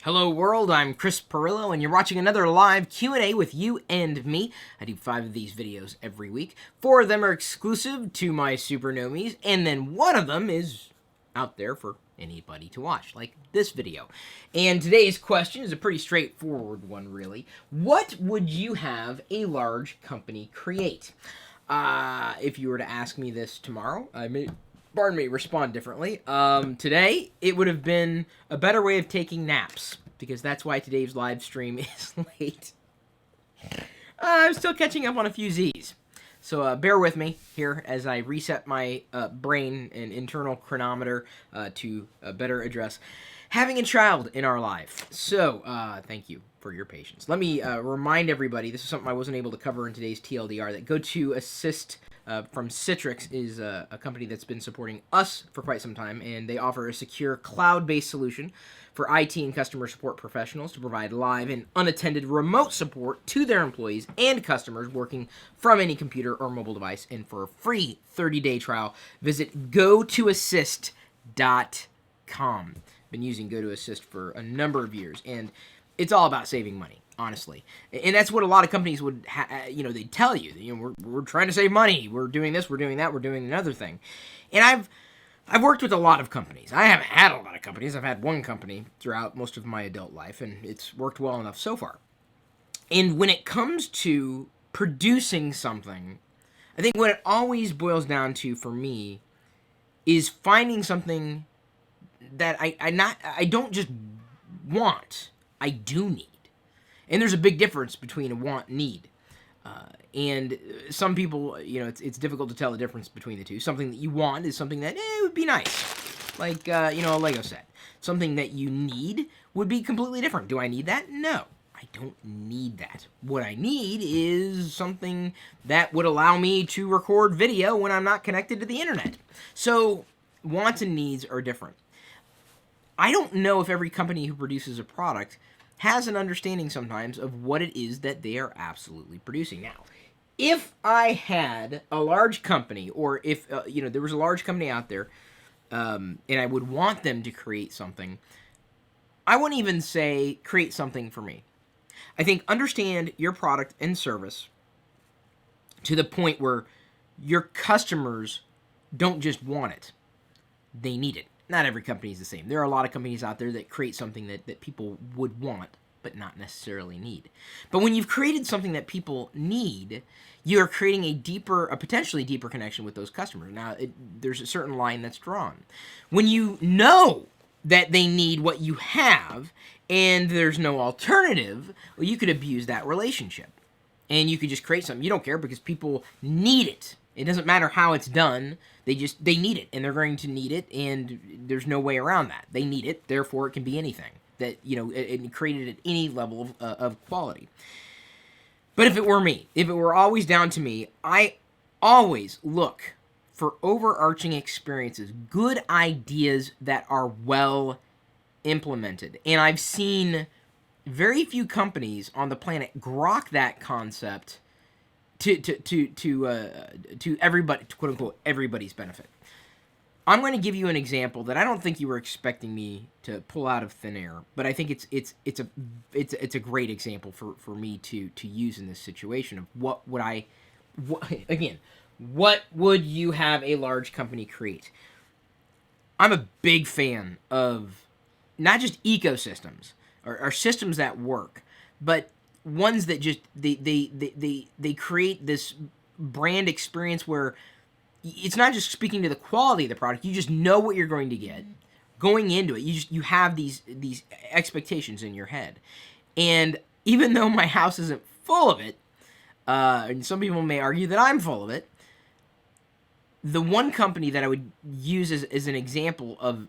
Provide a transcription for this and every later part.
Hello world, I'm Chris Pirillo, and you're watching another live Q&A with you and me. I do 5 of these videos every week. 4 of them are exclusive to my super nomies, and then 1 of them is out there for anybody to watch, like this video. And today's question is a pretty straightforward one, really. What would you have a large company create? If you were to ask me this tomorrow, I may respond differently. Today, it would have been a better way of taking naps, because that's why today's live stream is late. I'm still catching up on a few Z's. So bear with me here as I reset my brain and internal chronometer to better address having a child in our life. So thank you for your patience. Let me remind everybody, this is something I wasn't able to cover in today's TLDR, that GoToAssist from Citrix is a company that's been supporting us for quite some time, and they offer a secure cloud-based solution for IT and customer support professionals to provide live and unattended remote support to their employees and customers working from any computer or mobile device. And for a free 30-day trial, visit gotoassist.com. Been using GoToAssist for a number of years, and it's all about saving money, honestly. And that's what a lot of companies would, they'd tell you. We're trying to save money. We're doing this. We're doing that. We're doing another thing. And I've worked with a lot of companies. I haven't had a lot of companies. I've had one company throughout most of my adult life, and it's worked well enough so far. And when it comes to producing something, I think what it always boils down to for me is finding something that I don't just want, I do need. And there's a big difference between a want and need. And some people, it's difficult to tell the difference between the two. Something that you want is something that, it would be nice. Like, a Lego set. Something that you need would be completely different. Do I need that? No, I don't need that. What I need is something that would allow me to record video when I'm not connected to the internet. So, wants and needs are different. I don't know if every company who produces a product has an understanding sometimes of what it is that they are absolutely producing. Now, if I had a large company, or if there was a large company out there, and I would want them to create something, I wouldn't even say create something for me. I think understand your product and service to the point where your customers don't just want it, they need it. Not every company is the same. There are a lot of companies out there that create something that people would want, but not necessarily need. But when you've created something that people need, you're creating a potentially deeper connection with those customers. Now, there's a certain line that's drawn. When you know that they need what you have, and there's no alternative, well, you could abuse that relationship. And you could just create something. You don't care because people need it. It doesn't matter how it's done. They need it, and they're going to need it, and there's no way around that. They need it, therefore it can be anything that, it created at any level of quality. But if it were me, if it were always down to me, I always look for overarching experiences, good ideas that are well implemented. And I've seen very few companies on the planet grok that concept to everybody, to quote unquote everybody's benefit. I'm going to give you an example that I don't think you were expecting me to pull out of thin air, but I think it's a great example for me to use in this situation of what would you have a large company create? I'm a big fan of not just ecosystems or systems that work, but ones that just they create this brand experience where it's not just speaking to the quality of the product. You just know what you're going to get going into it. You have these expectations in your head, and even though my house isn't full of it, and some people may argue that I'm full of it, the one company that I would use as an example of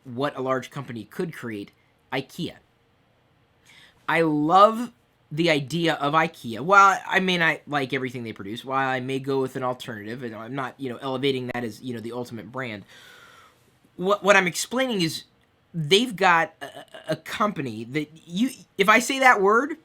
what a large company could create, IKEA. I love the idea of IKEA. While I may not like everything they produce, while I may go with an alternative, and I'm not, elevating that as, the ultimate brand. What I'm explaining is they've got a company that if I say that word,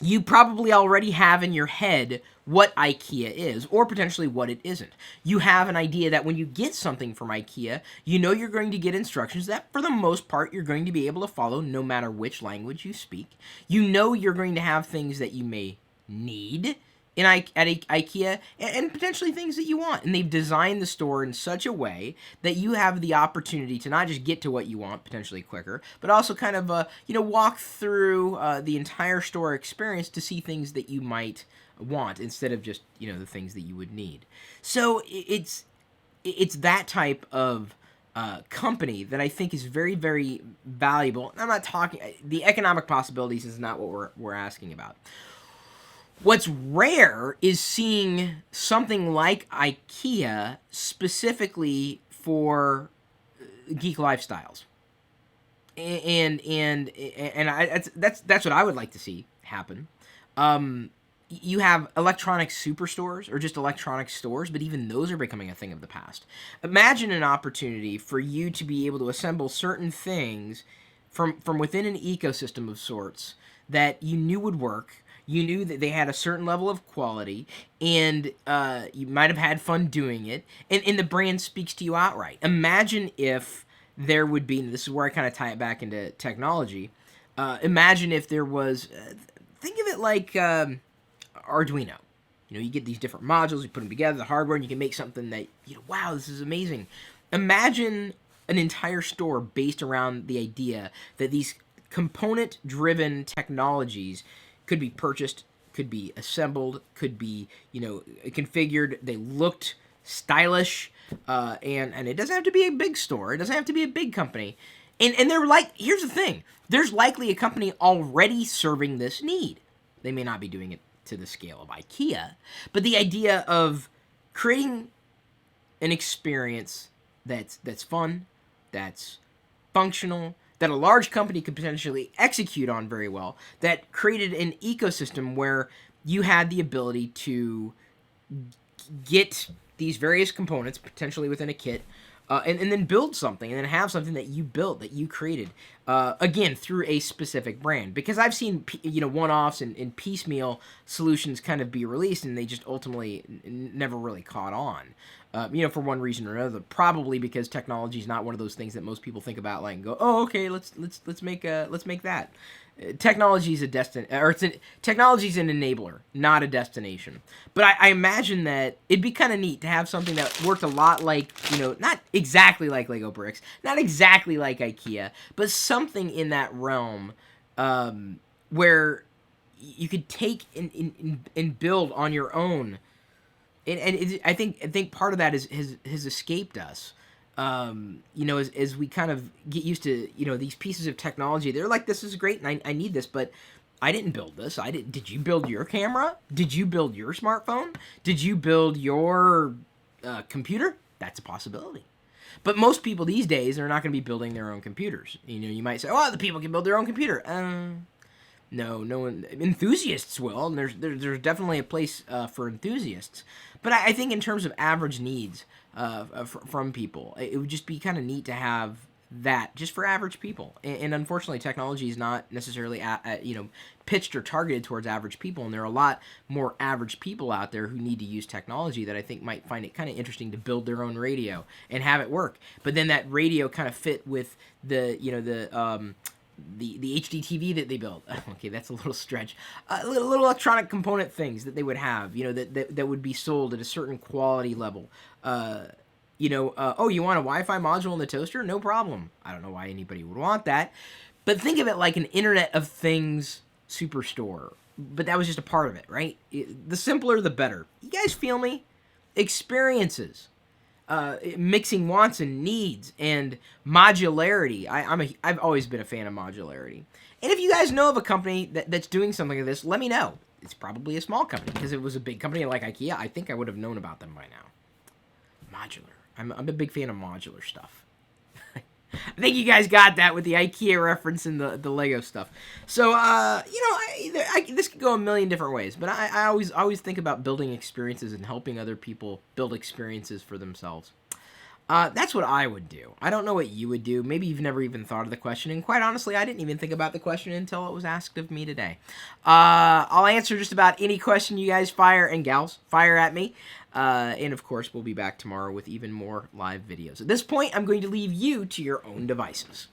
you probably already have in your head what IKEA is, or potentially what it isn't. You have an idea that when you get something from IKEA, you know you're going to get instructions that, for the most part, you're going to be able to follow no matter which language you speak. You know you're going to have things that you may need at IKEA, and potentially things that you want. And they've designed the store in such a way that you have the opportunity to not just get to what you want potentially quicker, but also kind of walk through the entire store experience to see things that you might want instead of just the things that you would need. So it's that type of company that I think is very, very valuable. I'm not talking the economic possibilities is not what we're asking about. What's rare is seeing something like IKEA specifically for geek lifestyles, and that's what I would like to see happen. You have electronic superstores or just electronic stores, but even those are becoming a thing of the past. Imagine an opportunity for you to be able to assemble certain things from within an ecosystem of sorts that you knew would work. You knew that they had a certain level of quality, and you might have had fun doing it, and the brand speaks to you outright. Imagine if there would be, and this is where I kind of tie it back into technology, imagine if there was, think of it like Arduino. You get these different modules, you put them together, the hardware, and you can make something that, wow, this is amazing. Imagine an entire store based around the idea that these component-driven technologies could be purchased, could be assembled, could be, configured. They looked stylish, and it doesn't have to be a big store. It doesn't have to be a big company. And they're like, here's the thing. There's likely a company already serving this need. They may not be doing it to the scale of IKEA, but the idea of creating an experience that's fun, that's functional, that a large company could potentially execute on very well, that created an ecosystem where you had the ability to get these various components potentially within a kit, and then build something, and then have something that you built, that you created, again, through a specific brand. Because I've seen, one-offs and piecemeal solutions kind of be released, and they just ultimately never really caught on. For one reason or another, probably because technology is not one of those things that most people think about, like, and go, oh, okay, let's make that. Technology is technology's an enabler, not a destination. But I imagine that it'd be kind of neat to have something that worked a lot like, not exactly like Lego bricks, not exactly like IKEA, but something in that realm, where you could take and build on your own. I think part of that has escaped us. As we kind of get used to, these pieces of technology, they're like, this is great, and I need this, but I didn't build this. Did you build your camera? Did you build your smartphone? Did you build your computer? That's a possibility. But most people these days are not going to be building their own computers. You might say, oh, the people can build their own computer. No one. Enthusiasts will, and there's definitely a place for enthusiasts. But I think in terms of average needs from people, it would just be kind of neat to have that just for average people. And unfortunately, technology is not necessarily pitched or targeted towards average people. And there are a lot more average people out there who need to use technology that I think might find it kind of interesting to build their own radio and have it work. But then that radio kind of fit with the HD TV that they built. Okay, that's a little stretch. Little electronic component things that they would have, that would be sold at a certain quality level. Oh, you want a Wi-Fi module in the toaster? No problem. I don't know why anybody would want that. But think of it like an Internet of Things superstore. But that was just a part of it, right? The simpler, the better. You guys feel me? Experiences. Mixing wants and needs, and modularity. I've always been a fan of modularity. And if you guys know of a company that's doing something like this, let me know. It's probably a small company, because if it was a big company like IKEA, I think I would have known about them by now. Modular. I'm a big fan of modular stuff. I think you guys got that with the IKEA reference and the Lego stuff. So, this could go a million different ways, but I always think about building experiences and helping other people build experiences for themselves. That's what I would do. I don't know what you would do. Maybe you've never even thought of the question. And quite honestly, I didn't even think about the question until it was asked of me today. I'll answer just about any question you guys fire and gals fire at me. And of course, we'll be back tomorrow with even more live videos. At this point, I'm going to leave you to your own devices.